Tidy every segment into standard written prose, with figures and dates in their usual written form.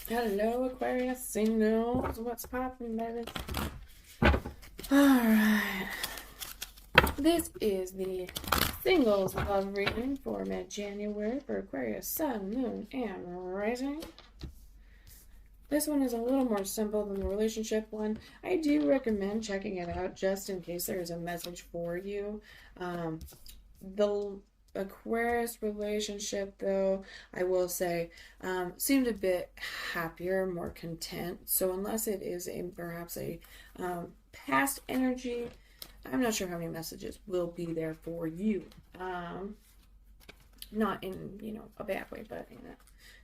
Hello, Aquarius singles. What's poppin', baby? Alright. This is the singles love reading for mid-January for Aquarius, Sun, Moon, and Rising. This one is a little more simple than the relationship one. I do recommend checking it out just in case there is a message for you. The Aquarius relationship, though, I will say, seemed a bit happier, more content. So unless it is perhaps a past energy, I'm not sure how many messages will be there for you. Not in, a bad way, but in a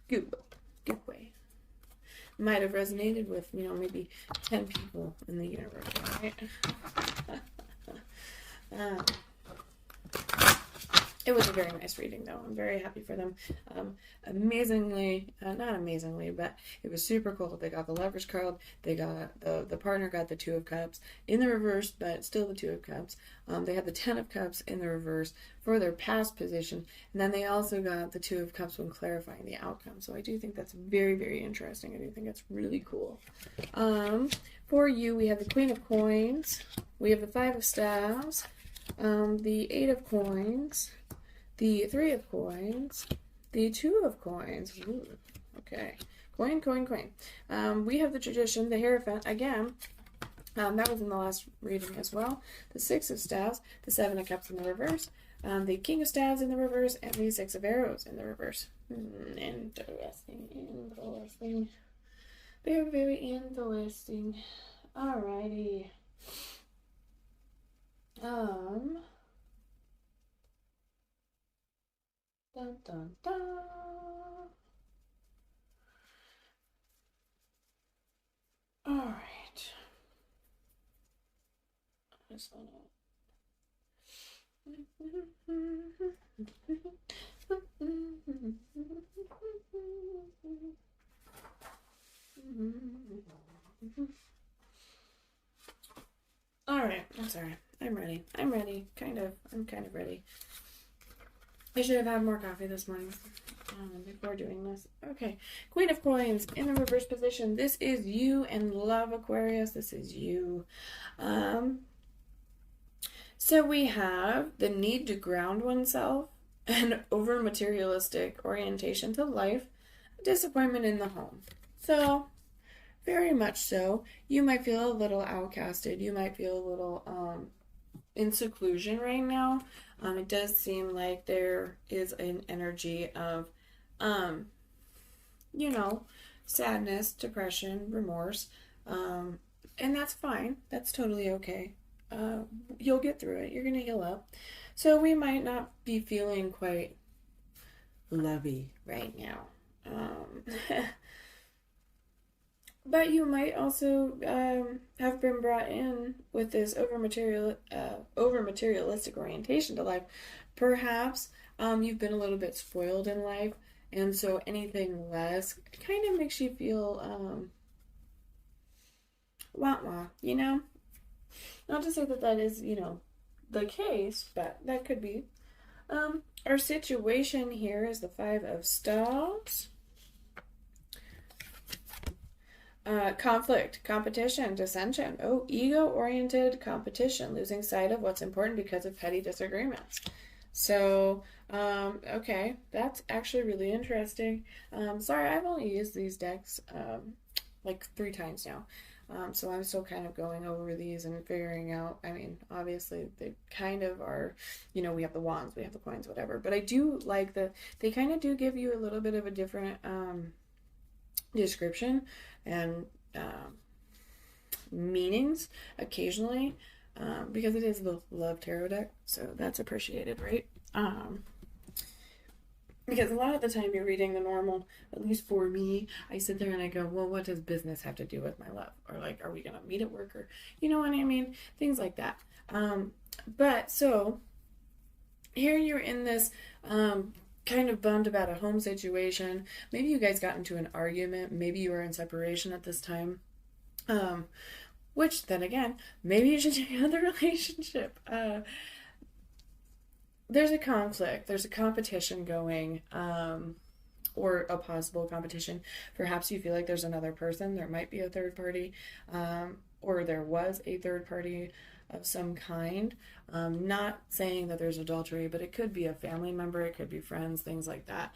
good way. Might have resonated with, maybe 10 people in the universe, right? It was a very nice reading, though. I'm very happy for them. Amazingly, not amazingly, but it was super cool. They got the Lover's card. They got the partner got the Two of Cups in the reverse, but still the Two of Cups. They had the Ten of Cups in the reverse for their past position, and then they also got the Two of Cups when clarifying the outcome. So I do think that's very, very interesting. I do think that's really cool. For you, we have the Queen of Coins. We have the Five of Staves. The Eight of Coins, the Three of Coins, the Two of Coins. Ooh, okay. Coin. We have the Tradition, the Hierophant, again. That was in the last reading as well. The Six of Staves, the Seven of Cups in the reverse, the King of Staves in the reverse, and the Six of Arrows in the reverse. Interesting. Very, very interesting. Alrighty. Dun, dun, dun. All right. I just want All right. I'm sorry. I'm ready. I'm kind of ready. I should have had more coffee this morning before doing this. Okay. Queen of Coins in the reverse position. This is you and love, Aquarius. This is you. So we have the need to ground oneself, an over materialistic orientation to life, disappointment in the home. So very much so. You might feel a little outcasted. You might feel a little in seclusion right now. It does seem like there is an energy of, sadness, depression, remorse. And that's fine. That's totally okay. You'll get through it. You're going to heal up. So we might not be feeling quite lovey right now. But you might also have been brought in with this over materialistic orientation to life. Perhaps you've been a little bit spoiled in life, and so anything less kind of makes you feel wah, Not to say that that is, the case, but that could be. Our situation here is the Five of Staves. Conflict, competition, dissension. Oh, ego-oriented competition, losing sight of what's important because of petty disagreements. So, okay, that's actually really interesting. Sorry, I've only used these decks like 3 times now. So I'm still kind of going over these and figuring out, obviously they kind of are, we have the wands, we have the coins, whatever. But I do like they kind of do give you a little bit of a different description and meanings occasionally, because it is the love tarot deck, so that's appreciated, right? Because a lot of the time you're reading the normal, at least for me, I sit there and I go, well, what does business have to do with my love? Or like, are we going to meet at work? Or, you know what I mean? Things like that. But so here you're in this kind of bummed about a home situation. Maybe you guys got into an argument. Maybe you were in separation at this time. Which then again, maybe you should check out the relationship. There's a conflict. There's a competition going. or a possible competition. Perhaps you feel like there's another person, there might be a third party, or there was a third party of some kind. Not saying that there's adultery, but it could be a family member, it could be friends, things like that,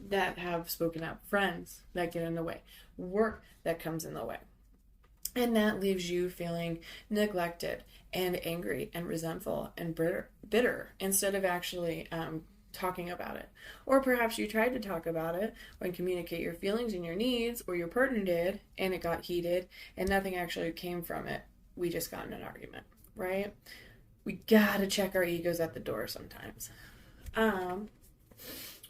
that have spoken up, friends that get in the way, work that comes in the way. And that leaves you feeling neglected and angry and resentful and bitter instead of actually talking about it. Or perhaps you tried to talk about it and communicate your feelings and your needs, or your partner did, and it got heated and nothing actually came from it. We just got in an argument, right? We gotta check our egos at the door sometimes.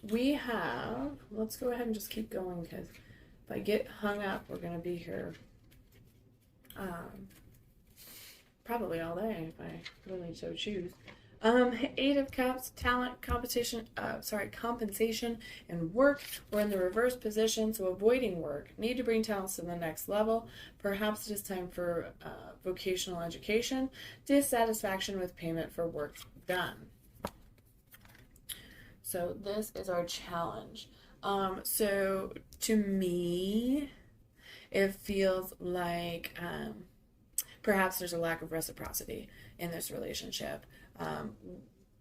Let's go ahead and just keep going, because if I get hung up, we're gonna be here probably all day if I really so choose. Eight of Cups, talent, compensation, and work. We're in the reverse position, so avoiding work. Need to bring talents to the next level. Perhaps it is time for vocational education. Dissatisfaction with payment for work done. So this is our challenge. So to me, it feels like perhaps there's a lack of reciprocity in this relationship.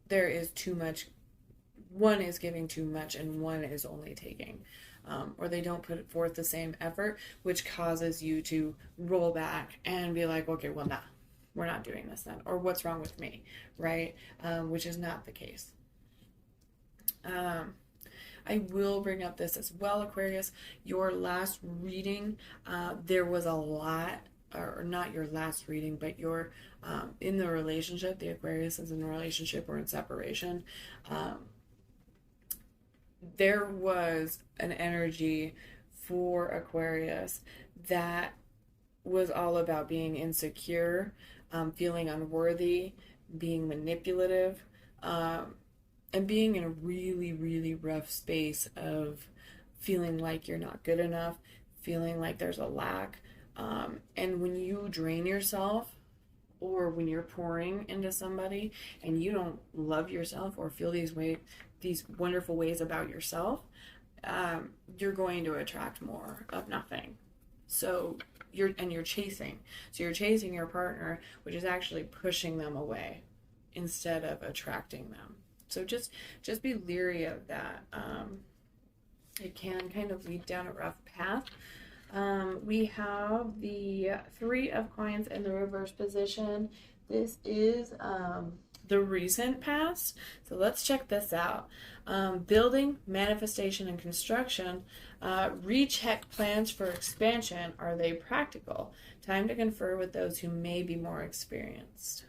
There is too much. One is giving too much and one is only taking. Or they don't put forth the same effort, which causes you to roll back and be like, okay, well, nah, we're not doing this then. Or what's wrong with me, right? Which is not the case. I will bring up this as well, Aquarius. Your last reading, there was a lot, or not your last reading, but your in the relationship, the Aquarius is in a relationship or in separation. There was an energy for Aquarius that was all about being insecure, feeling unworthy, being manipulative, and being in a really, really rough space of feeling like you're not good enough, feeling like there's a lack. And when you drain yourself, or when you're pouring into somebody and you don't love yourself or feel these wonderful ways about yourself, you're going to attract more of nothing. So you're chasing. So you're chasing your partner, which is actually pushing them away instead of attracting them. So just be leery of that. It can kind of lead down a rough path. We have the Three of Coins in the reverse position. This is the recent past. So let's check this out. Building, manifestation, and construction. Recheck plans for expansion. Are they practical? Time to confer with those who may be more experienced.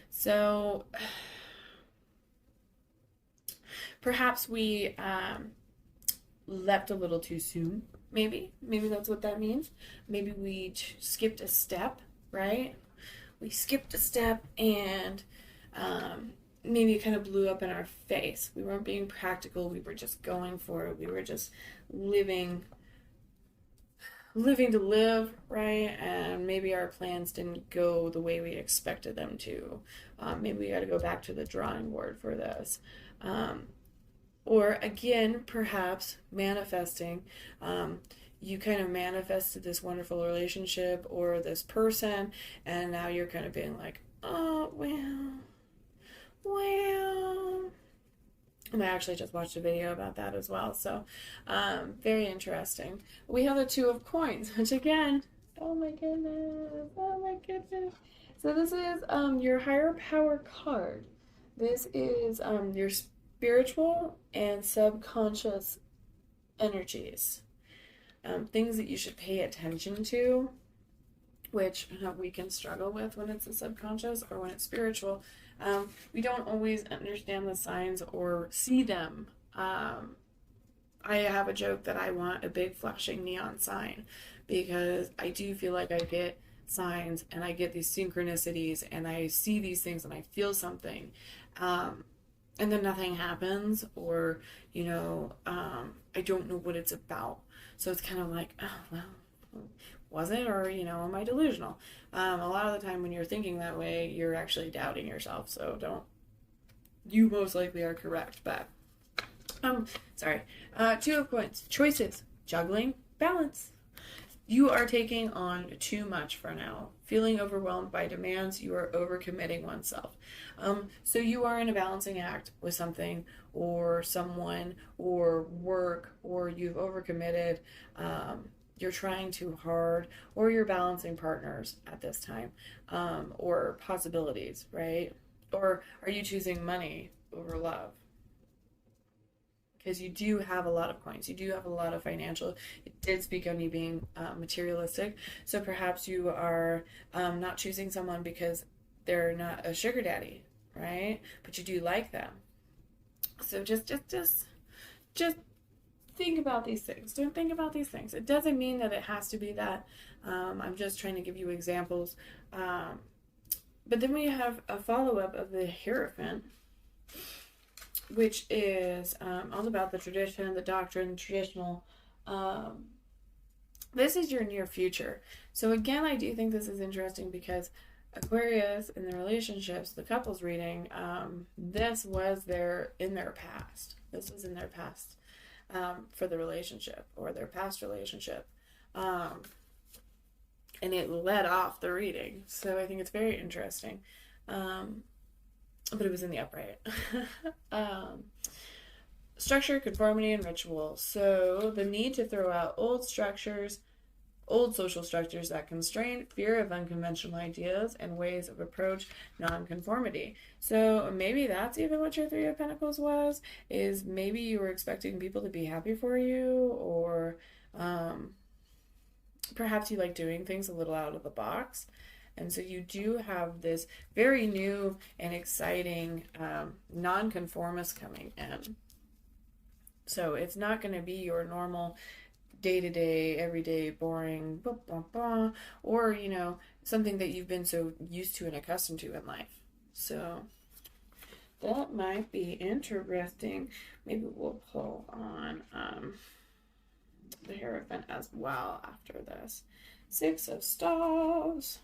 So perhaps we leapt a little too soon. Maybe that's what that means. Maybe we skipped a step, right? We skipped a step and maybe it kind of blew up in our face. We weren't being practical. We were just going for it. We were just living to live, right? And maybe our plans didn't go the way we expected them to. Maybe we got to go back to the drawing board for this. Or again, perhaps manifesting. You kind of manifested this wonderful relationship or this person, and now you're kind of being like, oh, well. And I actually just watched a video about that as well. So, very interesting. We have the Two of Coins, which again, oh my goodness. So this is your higher power card. This is your spiritual and subconscious energies. Things that you should pay attention to, which we can struggle with when it's the subconscious or when it's spiritual. We don't always understand the signs or see them. I have a joke that I want a big flashing neon sign, because I do feel like I get signs and I get these synchronicities and I see these things and I feel something. And then nothing happens, or, I don't know what it's about. So it's kind of like, oh, well, was it? Or, am I delusional? A lot of the time when you're thinking that way, you're actually doubting yourself. So you most likely are correct, but sorry. Two of Coins. Choices. Juggling. Balance. You are taking on too much for now. Feeling overwhelmed by demands, you are overcommitting oneself. So you are in a balancing act with something or someone or work, or you've overcommitted. You're trying too hard, or you're balancing partners at this time, or possibilities, right? Or are you choosing money over love? Because you do have a lot of coins. You do have a lot of financial. It did speak on you being materialistic. So perhaps you are not choosing someone because they're not a sugar daddy, right? But you do like them. So just think about these things. Don't think about these things. It doesn't mean that it has to be that. I'm just trying to give you examples. But then we have a follow-up of the Hierophant, which is all about the tradition, the doctrine, the traditional. This is your near future. So again, I do think this is interesting because Aquarius in the relationships, the couples reading, this was in their past. This was in their past for the relationship or their past relationship. And it led off the reading. So I think it's very interesting. But it was in the upright. Structure, conformity, and ritual. So the need to throw out old structures, old social structures that constrain, fear of unconventional ideas, and ways of approach nonconformity. So maybe that's even what your Three of Pentacles was, is maybe you were expecting people to be happy for you, or perhaps you like doing things a little out of the box. And so you do have this very new and exciting nonconformist coming in. So it's not going to be your normal day-to-day, everyday, boring, blah, blah, blah, or, something that you've been so used to and accustomed to in life. So that might be interesting. Maybe we'll pull on the Hierophant as well after this. Six of Staves.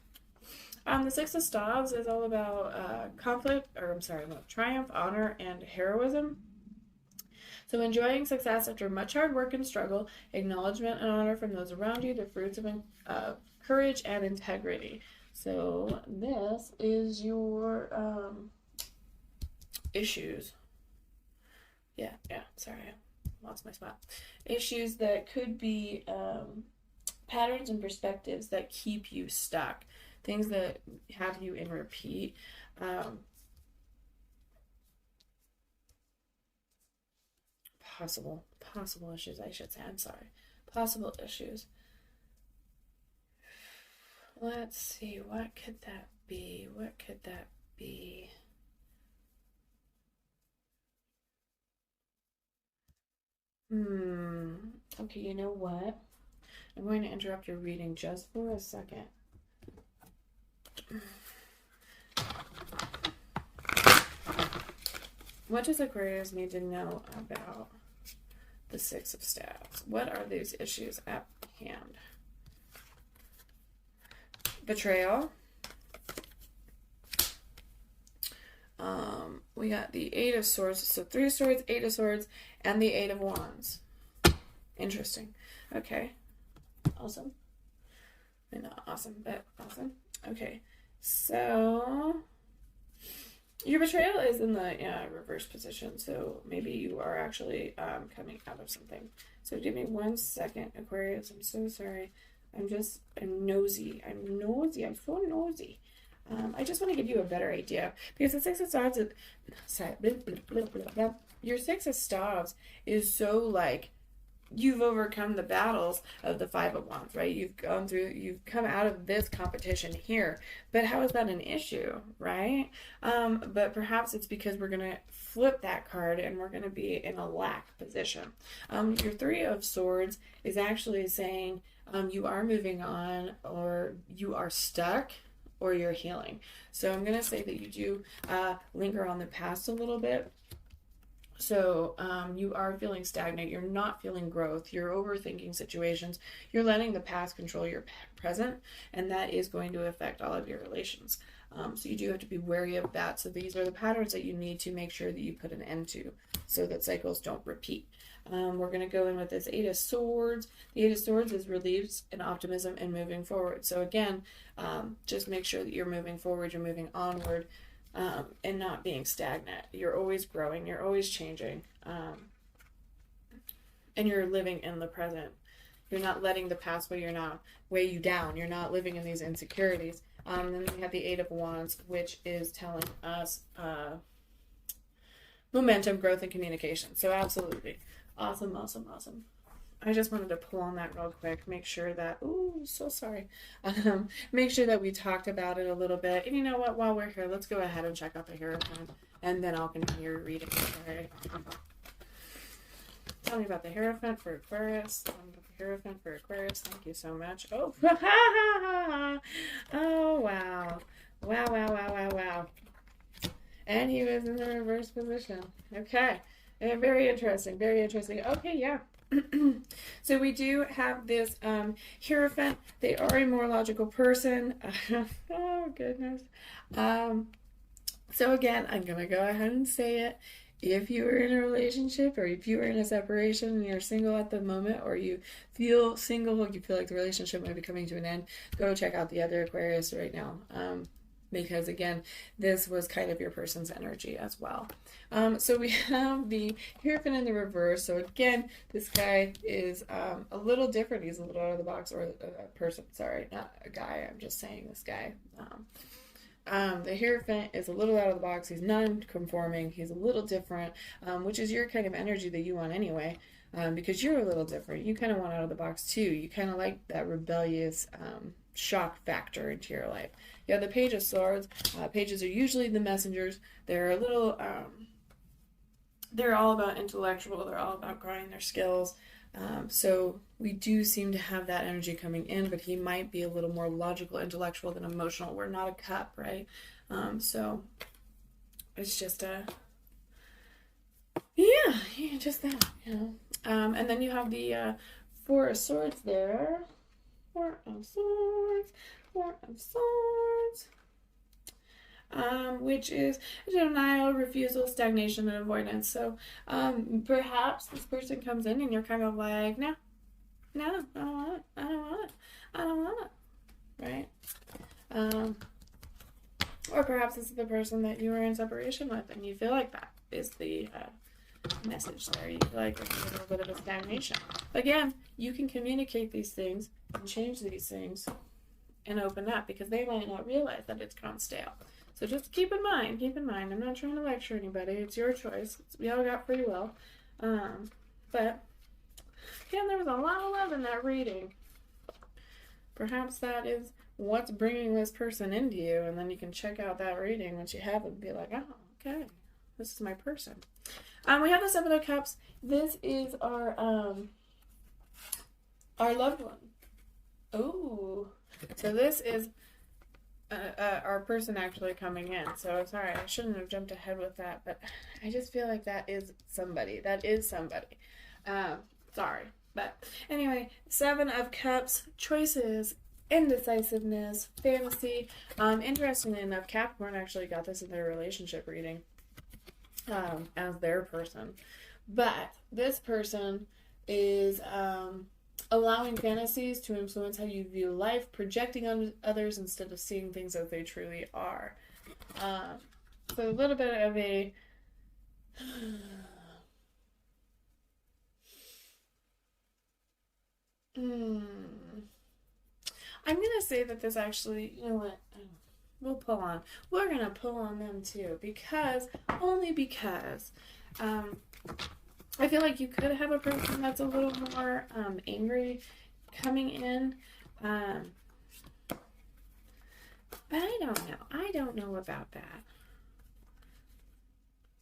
The Six of Staves is all about triumph, honor, and heroism. So enjoying success after much hard work and struggle, acknowledgement and honor from those around you, the fruits of courage and integrity. So this is your issues. Yeah, sorry, I lost my spot. Issues that could be patterns and perspectives that keep you stuck. Things that have you in repeat. Possible issues, I should say. I'm sorry. Possible issues. Let's see. What could that be? Okay, you know what? I'm going to interrupt your reading just for a second. What does Aquarius need to know about the Six of Staves? What are these issues at hand? Betrayal. We got the Eight of Swords. So 3 of Swords, 8 of Swords, and the 8 of Wands. Interesting. Okay. Awesome. Not awesome, but awesome. Okay. So your betrayal is in the reverse position, so maybe you are actually coming out of something. So give me 1 second, Aquarius. I'm so sorry. I'm nosy. I'm so nosy. I just want to give you a better idea, because the Six of Staves your Six of Staves is so like, you've overcome the battles of the Five of Wands, right? You've come out of this competition here. But how is that an issue, right? But perhaps it's because we're going to flip that card and we're going to be in a lack position. Your Three of Swords is actually saying you are moving on, or you are stuck, or you're healing. So I'm going to say that you do linger on the past a little bit. So you are feeling stagnant. You're not feeling growth. You're overthinking situations. You're letting the past control your present, and that is going to affect all of your relations. So you do have to be wary of that. So these are the patterns that you need to make sure that you put an end to so that cycles don't repeat. We're going to go in with this Eight of Swords. The Eight of Swords is relief and optimism and moving forward. So again, just make sure that you're moving forward, you're moving onward, and not being stagnant. You're always growing, you're always changing, and you're living in the present. You're not letting the past weigh you down. You're not living in these insecurities. Then we have the Eight of Wands, which is telling us momentum, growth, and communication. So absolutely. Awesome, awesome, awesome. I just wanted to pull on that real quick, make sure that, ooh, so sorry. Make sure that we talked about it a little bit. And you know what, while we're here, let's go ahead and check out the Hierophant, and then I'll continue reading. Okay. Tell me about the Hierophant for Aquarius. Tell me about the Hierophant for Aquarius. Thank you so much. Oh, oh, wow. Wow, wow, wow, wow, wow. And he was in the reverse position. Okay. Very interesting, very interesting. Okay, yeah. So we do have this Hierophant. They are a more logical person. Oh, goodness. So again, I'm going to go ahead and say it. If you are in a relationship or if you are in a separation and you're single at the moment, or you feel single, you feel like the relationship might be coming to an end, go check out the other Aquarius right now. Because again, this was kind of your person's energy as well. So we have the Hierophant in the reverse. So again, this guy is a little different. He's a little out of the box, or a person, sorry, not a guy. I'm just saying this guy. The Hierophant is a little out of the box. He's non-conforming. He's a little different, which is your kind of energy that you want anyway, because you're a little different. You kind of want out of the box too. You kind of like that rebellious shock factor into your life. You have the Page of Swords. Pages are usually the messengers. They're a little, they're all about intellectual. They're all about growing their skills. So we do seem to have that energy coming in, but he might be a little more logical, intellectual than emotional. We're not a cup, right? So it's just yeah, just that, you know. And then you have the Four of Swords there. Four of Swords. Four of Swords. Which is denial, refusal, stagnation, and avoidance. So perhaps this person comes in and you're kind of like, no, I don't want it, right? Or perhaps this is the person that you were in separation with and you feel like that is the message there. You feel like there's a little bit of a stagnation. Again, you can communicate these things and change these things and open up, because they might not realize that it's gone stale. So just keep in mind, I'm not trying to lecture anybody. It's your choice. We all got free will. But, yeah, there was a lot of love in that reading. Perhaps that is what's bringing this person into you, and then you can check out that reading once you have it and be like, oh, okay, this is my person. We have the Seven of Cups. This is our loved one. Ooh. So this is our person actually coming in. So sorry, I shouldn't have jumped ahead with that, but I just feel like that is somebody. Sorry. But anyway, Seven of Cups, choices, indecisiveness, fantasy. Interestingly enough, Capricorn actually got this in their relationship reading as their person. But this person is allowing fantasies to influence how you view life, projecting on others instead of seeing things as they truly are. So a little bit of a I'm going to say that this actually, you know what, we're going to pull on them too, only because I feel like you could have a person that's a little more angry coming in, but I don't know about that.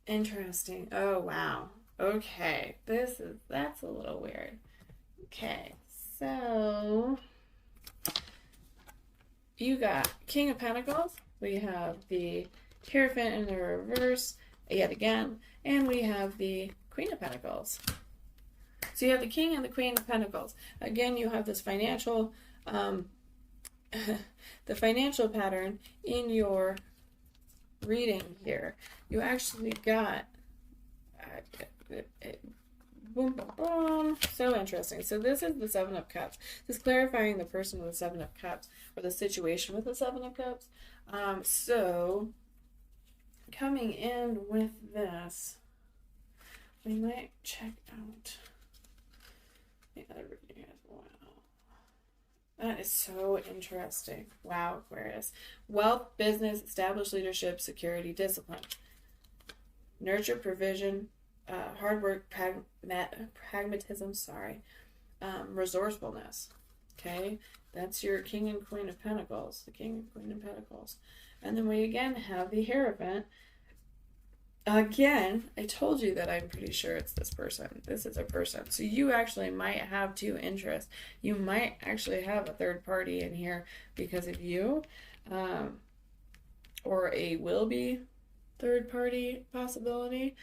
Interesting. Oh, wow. Okay, that's a little weird. Okay, so you got King of Pentacles. We have the Hierophant in the reverse. yet again. And we have the Queen of Pentacles. So you have the King and the Queen of Pentacles. Again, you have this financial, the financial pattern in your reading here. You actually got, boom, boom, boom. So interesting. So this is the Seven of Cups. This is clarifying the person with the Seven of Cups, or the situation with the Seven of Cups. So coming in with this, we might check out the other reading as well. That is so interesting. Wow, Aquarius. Wealth, business, established leadership, security, discipline. Nurture, provision, hard work, pragmatism, resourcefulness. Okay, that's your King and Queen of Pentacles, the King and Queen of Pentacles. And then we again have the Hierophant. Again, I told you that I'm pretty sure it's this person. This is a person. So you actually might have two interests. You might actually have a third party in here because of you, or a will-be third party possibility.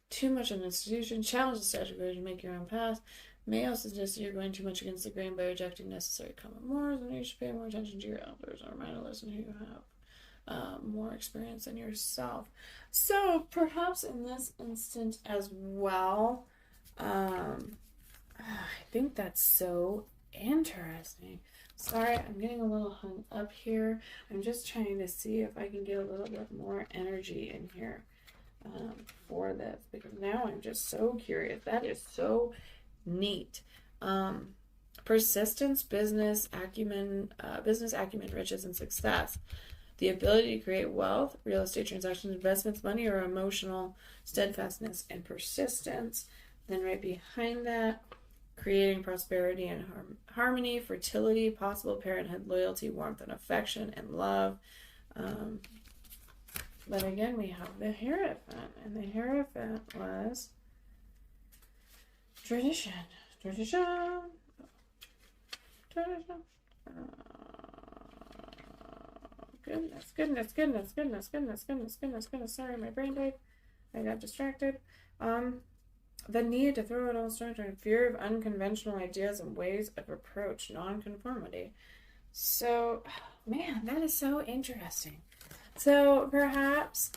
Too much of an institution, challenge the status quo to make your own path. May also suggest you're going too much against the grain by rejecting necessary common morals, and you should pay more attention to your elders or remind a lesson who have more experience than yourself. So perhaps in this instance as well, I think that's so interesting. Sorry, I'm getting a little hung up here. I'm just trying to see if I can get a little bit more energy in here for this, because now I'm just so curious. That is so neat. Persistence, business acumen, riches, and success. The ability to create wealth, real estate transactions, investments, money, or emotional steadfastness and persistence. Then right behind that, creating prosperity and harmony, fertility, possible parenthood, loyalty, warmth, and affection, and love. But again, we have the Hierophant, and the Hierophant was tradition. Goodness. Sorry, my brain died. I got distracted. The need to throw it all structure and fear of unconventional ideas and ways of approach, nonconformity. So, man, that is so interesting. So perhaps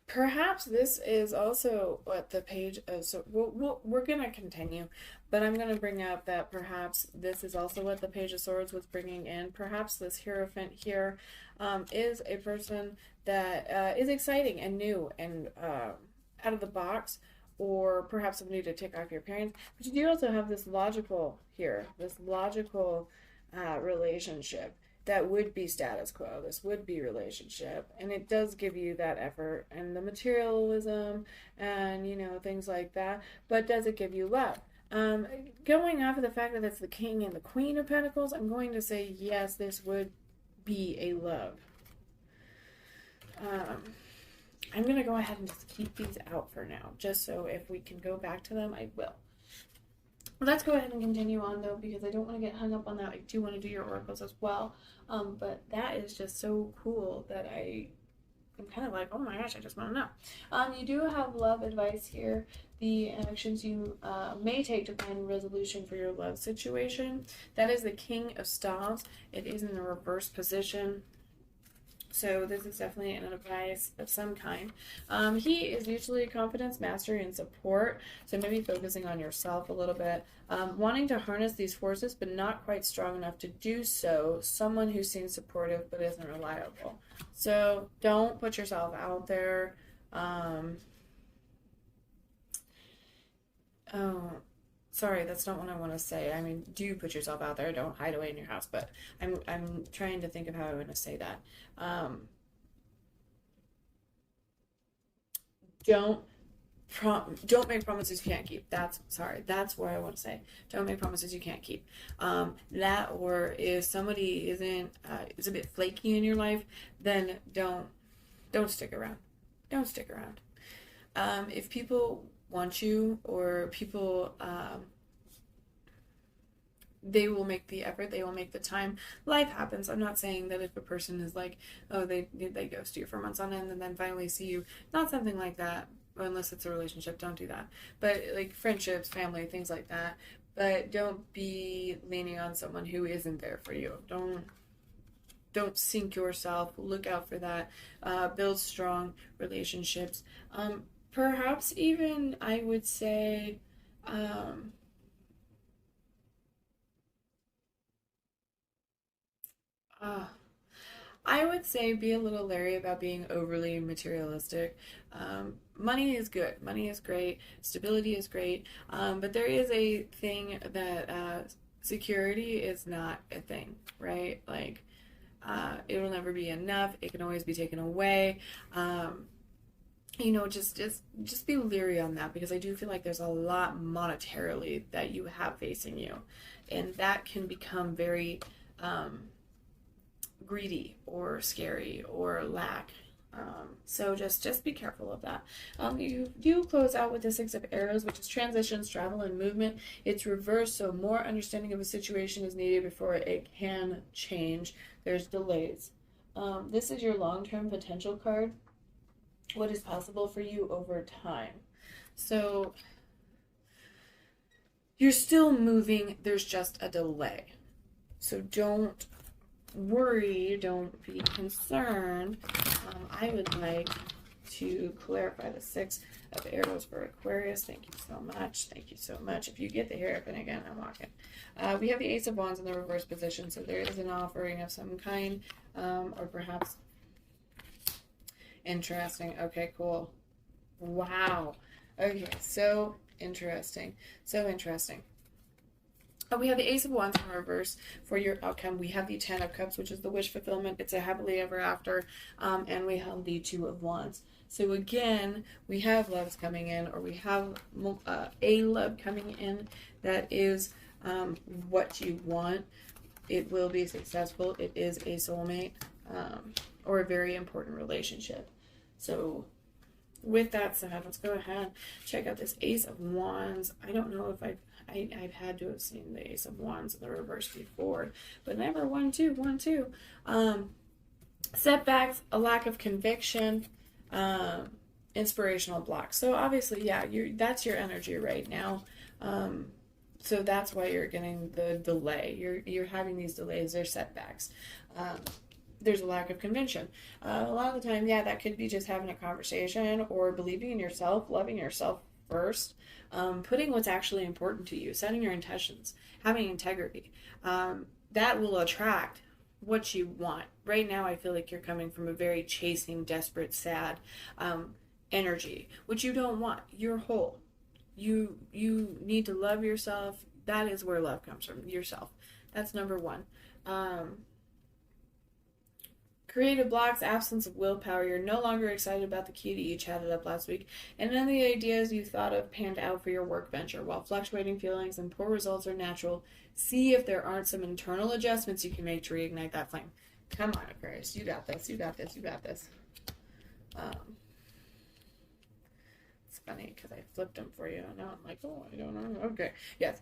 perhaps this is also what the page is. So we're going to continue, but I'm going to bring up that perhaps this is also what the Page of Swords was bringing in. Perhaps this Hierophant here is a person that is exciting and new and out of the box, or perhaps somebody to take off your parents. But you do also have this logical here, this logical relationship that would be status quo. This would be relationship, and it does give you that effort and the materialism and, you know, things like that. But does it give you love? Going off of the fact that it's the King and the Queen of Pentacles, I'm going to say yes, this would be a love. I'm going to go ahead and just keep these out for now, just so if we can go back to them, I will. Let's go ahead and continue on, though, because I don't want to get hung up on that. I do want to do your oracles as well, but that is just so cool that I'm kind of like, oh my gosh, I just want to know. You do have love advice here. The actions you may take to find resolution for your love situation. That is the King of Staves. It is in the reverse position. So this is definitely an advice of some kind. He is usually confidence, mastery, and support. So maybe focusing on yourself a little bit. Wanting to harness these forces, but not quite strong enough to do so. Someone who seems supportive, but isn't reliable. So don't put yourself out there. Sorry, that's not what I want to say. I mean, do put yourself out there. Don't hide away in your house. But I'm trying to think of how I want to say that. Don't make promises you can't keep. That's what I want to say. Don't make promises you can't keep. That, or if somebody is a bit flaky in your life, then don't stick around. Don't stick around. If people want you, or people they will make the effort, they will make the time. Life happens. I'm not saying that if a person is like, oh, they ghost you for months on end and then finally see you, not something like that, unless it's a relationship, don't do that. But like friendships, family, things like that. But don't be leaning on someone who isn't there for you. Don't sink yourself. Look out for that. Build strong relationships. Perhaps even I would say, um, uh, I would say be a little leery about being overly materialistic. Money is good. Money is great. Stability is great. But there is a thing that security is not a thing, right? Like, it will never be enough. It can always be taken away. Just be leery on that, because I do feel like there's a lot monetarily that you have facing you, and that can become very greedy or scary or lack. So just be careful of that. You do close out with the Six of Arrows, which is transitions, travel, and movement. It's reversed, so more understanding of a situation is needed before it can change. There's delays. This is your long-term potential card. What is possible for you over time? So you're still moving. There's just a delay. So don't worry, don't be concerned. I would like to clarify the Six of Arrows for Aquarius. Thank you so much. Thank you so much. If you get the hairpin again, I'm walking. We have the Ace of Wands in the reverse position, so there is an offering of some kind, or perhaps interesting. Okay, cool. Wow. Okay, so interesting. So interesting. We have the Ace of Wands in reverse for your outcome. We have the Ten of Cups, which is the wish fulfillment. It's a happily ever after. And we have the Two of Wands. So again, we have loves coming in, or we have a love coming in that is what you want. It will be successful. It is a soulmate, or a very important relationship. So with that said, let's go ahead and check out this Ace of Wands. I don't know if I've had to have seen the Ace of Wands in the reverse before, but never. 1, 2. Setbacks, a lack of conviction, inspirational blocks. So obviously, yeah, that's your energy right now. So that's why you're getting the delay. You're having these delays. There's setbacks. There's a lack of conviction. A lot of the time, yeah, that could be just having a conversation or believing in yourself, loving yourself first, putting what's actually important to you, setting your intentions, having integrity. That will attract what you want. Right now, I feel like you're coming from a very chasing, desperate, sad energy, which you don't want. You're whole. You need to love yourself. That is where love comes from, yourself. That's number one. Creative blocks, absence of willpower. You're no longer excited about the key that you chatted up last week, and none of the ideas you thought of panned out for your work venture. While fluctuating feelings and poor results are natural, see if there aren't some internal adjustments you can make to reignite that flame. Come on, Aquarius. You got this. You got this. You got this. It's funny because I flipped them for you, and now I'm like, oh, I don't know. Okay. Yes.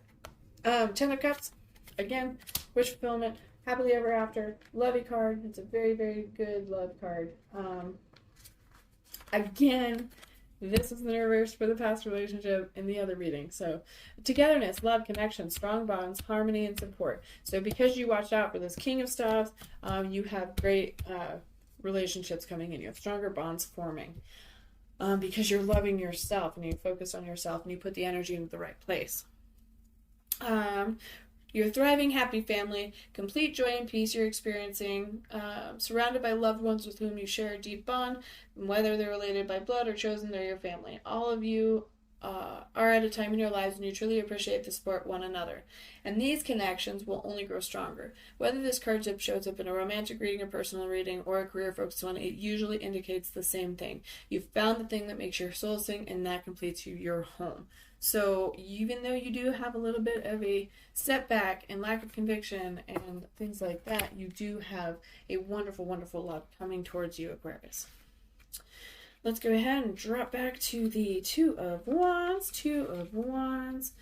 Ten of Cups. Again, wish fulfillment. Happily ever after, lovey card. It's a very, very good love card. Again, this is the reverse for the past relationship in the other reading. So, togetherness, love, connection, strong bonds, harmony, and support. So, because you watched out for this King of Staves, you have great relationships coming in. You have stronger bonds forming. Because you're loving yourself and you focus on yourself and you put the energy into the right place. You're a thriving, happy family, complete joy and peace you're experiencing, surrounded by loved ones with whom you share a deep bond, whether they're related by blood or chosen, they're your family. All of you are at a time in your lives when you truly appreciate the support one another. And these connections will only grow stronger. Whether this card tip shows up in a romantic reading, a personal reading, or a career-focused one, it usually indicates the same thing. You've found the thing that makes your soul sing, and that completes you, your home. So even though you do have a little bit of a setback and lack of conviction and things like that, you do have a wonderful, wonderful love coming towards you, Aquarius. Let's go ahead and drop back to the Two of Wands. Two of Wands.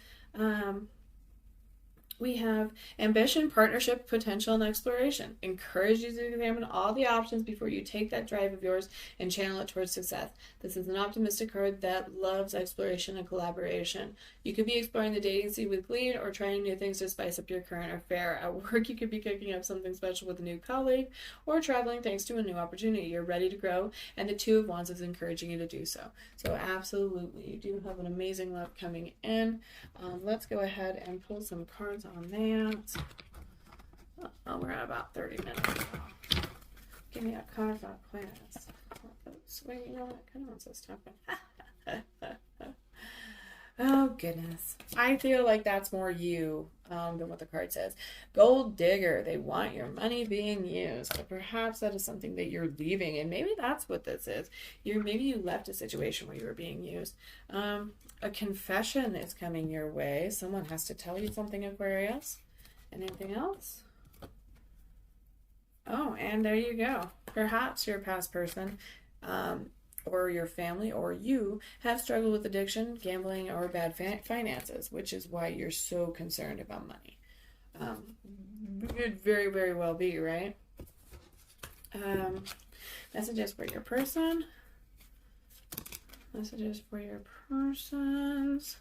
We have ambition, partnership, potential, and exploration. Encourage you to examine all the options before you take that drive of yours and channel it towards success. This is an optimistic card that loves exploration and collaboration. You could be exploring the dating scene with glee or trying new things to spice up your current affair. At work, you could be cooking up something special with a new colleague or traveling thanks to a new opportunity. You're ready to grow, and the Two of Wands is encouraging you to do so. So absolutely, you do have an amazing love coming in. Let's go ahead and pull some cards on that. Oh, we're at about 30 minutes now. Give me a card for Aquarius. Wait, you know what? I kind of want to stop it. Oh, goodness. I feel like that's more you than what the card says. Gold digger. They want your money being used. But perhaps that is something that you're leaving. And maybe that's what this is. Maybe you left a situation where you were being used. A confession is coming your way. Someone has to tell you something, Aquarius. Anything else? Oh, and there you go. Perhaps your past person or your family or you have struggled with addiction, gambling, or bad finances, which is why you're so concerned about money. Could very, very well be, right? Messages for your person. Messages for your persons.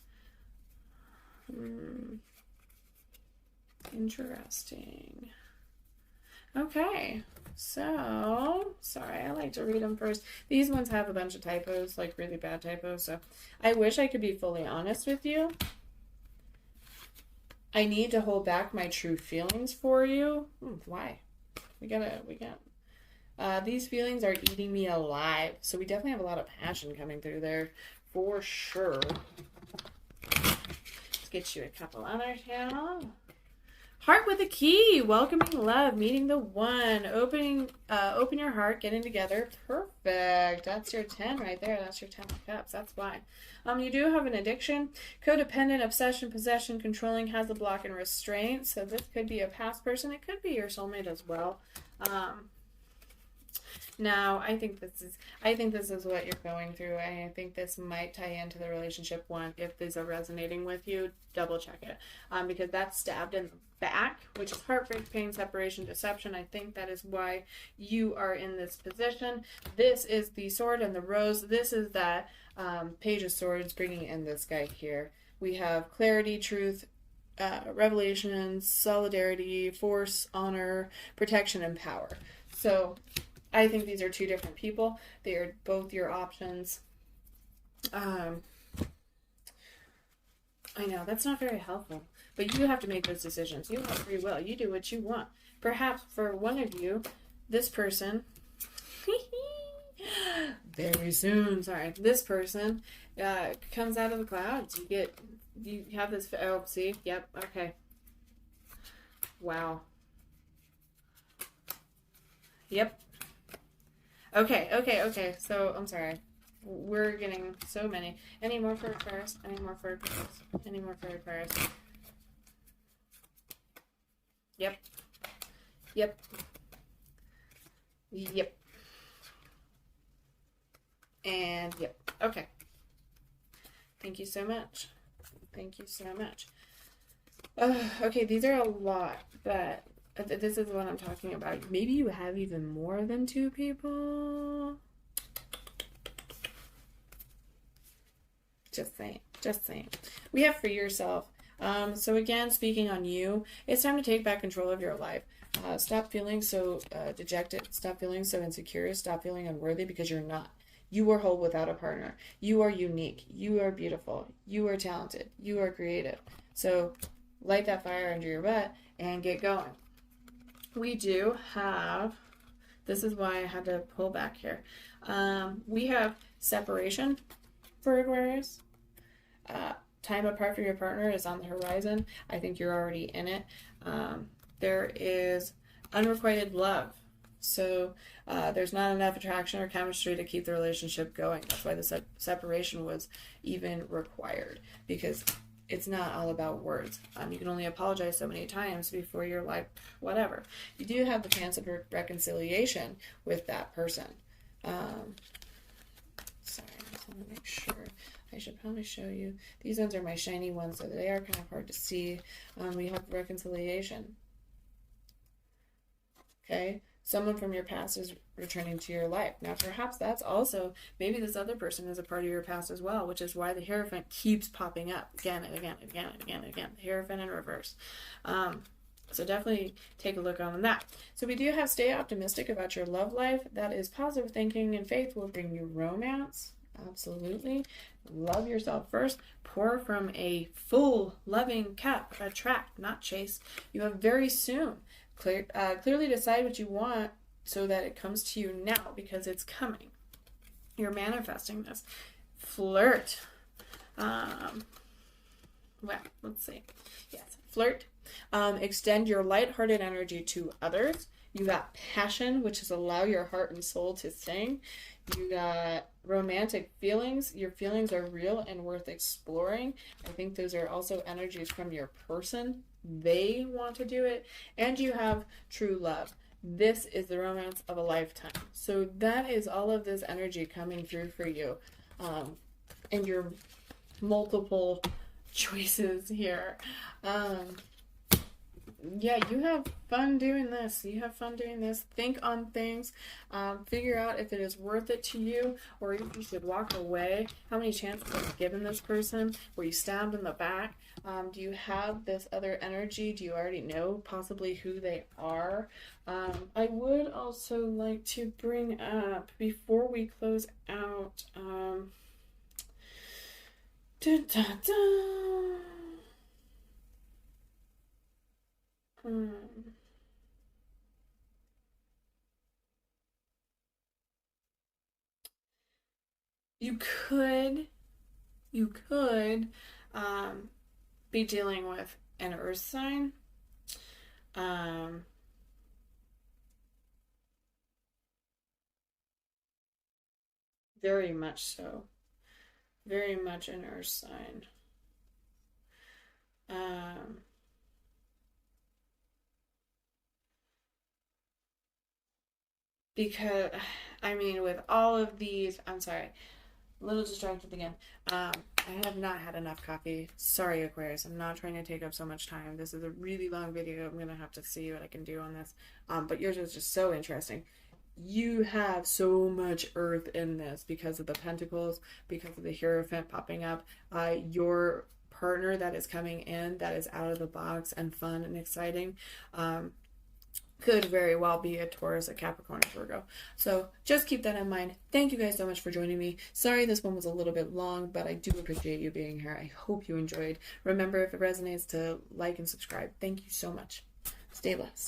Interesting. Okay, so, sorry, I like to read them first. These ones have a bunch of typos, like really bad typos, so I wish I could be fully honest with you. I need to hold back my true feelings for you. Why? These feelings are eating me alive, so we definitely have a lot of passion coming through there, for sure. Let's get you a couple others here. Heart with a key, welcoming love, meeting the one, open your heart, getting together. Perfect. That's your 10 right there. That's your 10 of cups. That's why. You do have an addiction, codependent, obsession, possession, controlling, has a block and restraint. So this could be a past person. It could be your soulmate as well. Now, I think this is what you're going through. I think this might tie into the relationship one. If these are resonating with you, double check it. Because that's stabbed in the back, which is heartbreak, pain, separation, deception. I think that is why you are in this position. This is the sword and the rose. This is that page of swords bringing in this guy here. We have clarity, truth, revelations, solidarity, force, honor, protection, and power. So I think these are two different people. They are both your options. I know, that's not very helpful. But you have to make those decisions. You have free will. You do what you want. Perhaps for one of you, this person, very soon, sorry, this person comes out of the clouds. You have this, oh, see, yep, okay. Wow. Yep. Okay. So, I'm sorry. We're getting so many. Any more for Aquarius? Any more for Aquarius? Any more for Aquarius? Yep. And yep. Okay. Thank you so much. Okay, these are a lot, but this is what I'm talking about. Maybe you have even more than two people. Just saying. We have for yourself. So again, speaking on you, it's time to take back control of your life. Stop feeling so dejected. Stop feeling so insecure. Stop feeling unworthy, because you're not. You are whole without a partner. You are unique. You are beautiful. You are talented. You are creative. So light that fire under your butt and get going. We do have, this is why I had to pull back here. We have separation for Aquarius. Time apart from your partner is on the horizon. I think you're already in it. There is unrequited love. So there's not enough attraction or chemistry to keep the relationship going. That's why the separation was even required, because it's not all about words. You can only apologize so many times before you're like, whatever. You do have the chance of reconciliation with that person. Sorry, I just want to make sure I I should probably show you. These ones are my shiny ones, so they are kind of hard to see. We have reconciliation. Okay, someone from your past is returning to your life. Now, perhaps that's also, maybe this other person is a part of your past as well, which is why the Hierophant keeps popping up again and again and again and again and again. The Hierophant in reverse. So definitely take a look on that. So we do have stay optimistic about your love life. That is positive thinking and faith will bring you romance. Absolutely. Love yourself first. Pour from a full loving cup. Attract, not chase. You have very soon. Clearly decide what you want so that it comes to you now, because it's coming. You're manifesting this. Flirt. Well, let's see. Yes, flirt. Extend your lighthearted energy to others. You got passion, which is allow your heart and soul to sing. You got romantic feelings. Your feelings are real and worth exploring. I think those are also energies from your person. They want to do it. And you have true love. This is the romance of a lifetime. So that is all of this energy coming through for you. And your multiple choices here. Yeah, you have fun doing this. You have fun doing this. Think on things. Figure out if it is worth it to you, or if you should walk away. How many chances have you given this person? Were you stabbed in the back? Do you have this other energy? Do you already know possibly who they are? I would also like to bring up, before we close out, You could be dealing with an earth sign. Very much so. Very much an earth sign. Because, I mean, with all of these, I'm sorry, a little distracted again. I have not had enough coffee. Sorry, Aquarius. I'm not trying to take up so much time. This is a really long video. I'm going to have to see what I can do on this. But yours was just so interesting. You have so much earth in this because of the pentacles, because of the Hierophant popping up. Your partner that is coming in, that is out of the box and fun and exciting, could very well be a Taurus, a Capricorn, a Virgo. So just keep that in mind. Thank you guys so much for joining me. Sorry this one was a little bit long, but I do appreciate you being here. I hope you enjoyed. Remember, if it resonates, to like and subscribe. Thank you so much. Stay blessed.